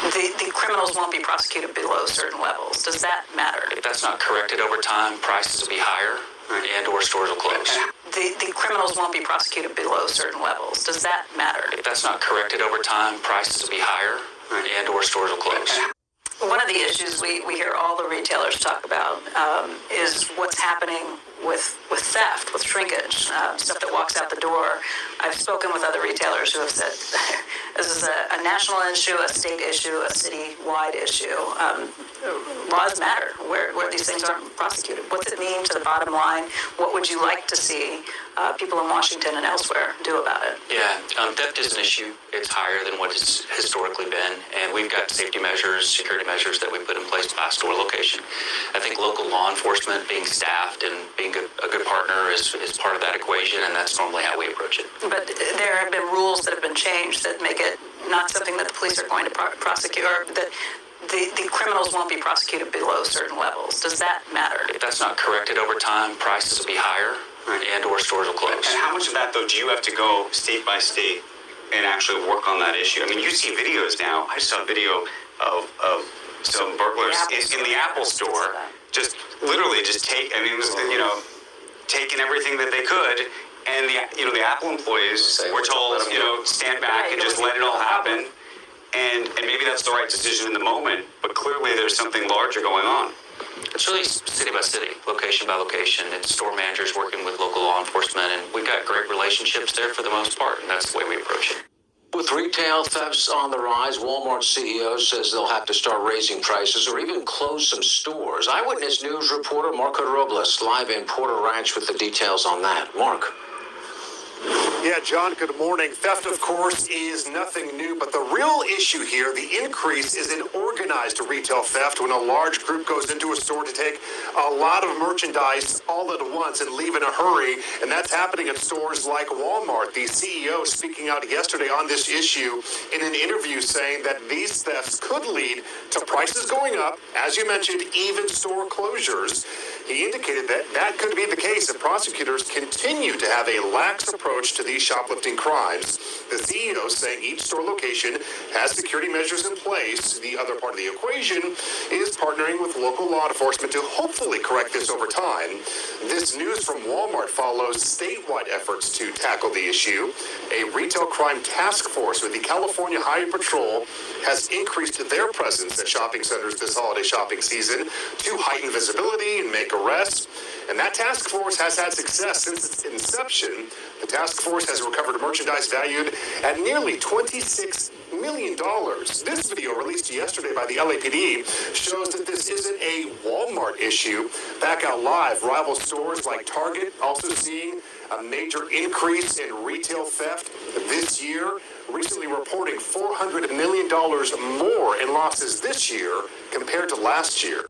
The criminals won't be prosecuted below certain levels. Does that matter? If that's not corrected over time, prices will be higher and or stores will close. The criminals won't be prosecuted below certain levels. Does that matter? If that's not corrected over time, prices will be higher and or stores will close. One of the issues we hear all the retailers talk about is what's happening with theft, with shrinkage, stuff that walks out the door. I've spoken with other retailers who have said this is a national issue, a state issue, a city-wide issue. Laws matter where these things aren't prosecuted. What's it mean to the bottom line? What would you like to see people in Washington and elsewhere do about it? Yeah, theft is an issue. It's higher than what it's historically been, and we've got safety measures, security measures that we put in place by store location. I think local law enforcement being staffed and being a good partner is part of that equation, and that's normally how we approach it. But there have been rules that have been changed that make it not something that the police are going to prosecute, or that the criminals won't be prosecuted below certain levels. Does that matter? If that's not corrected over time, prices will be higher and or stores will close. And how much of that, though, do you have to go state by state and actually work on that issue? I mean, you see videos now. I saw a video of some burglars in the Apple store just literally just take, I mean, it was, taking everything that they could. And the Apple employees were told, stand back and just let it all happen. And maybe that's the right decision in the moment, but clearly there's something larger going on. It's really city by city, location by location. It's store managers working with local law enforcement, and we've got great relationships there for the most part, and that's the way we approach it. With retail thefts on the rise, Walmart CEO says they'll have to start raising prices or even close some stores. Eyewitness News reporter Marco Robles live in Porter Ranch with the details on that. Mark. Yeah, John, good morning. Theft, of course, is nothing new, but the real issue here, the increase, is in organized retail theft when a large group goes into a store to take a lot of merchandise all at once and leave in a hurry, and that's happening at stores like Walmart. The CEO speaking out yesterday on this issue in an interview saying that these thefts could lead to prices going up, as you mentioned, even store closures. He indicated that that could be the case if prosecutors continue to have a lax approach to these shoplifting crimes. The CEO saying each store location has security measures in place. The other part of the equation is partnering with local law enforcement to hopefully correct this over time. This news from Walmart follows statewide efforts to tackle the issue. A retail crime task force with the California Highway Patrol has increased their presence at shopping centers this holiday shopping season to heighten visibility and make arrests. And that task force has had success since its inception. The task force has recovered merchandise valued at nearly $26 million. This video released yesterday by the LAPD shows that this isn't a Walmart issue. Back out live, rival stores like Target also seeing a major increase in retail theft this year, recently reporting $400 million more in losses this year compared to last year.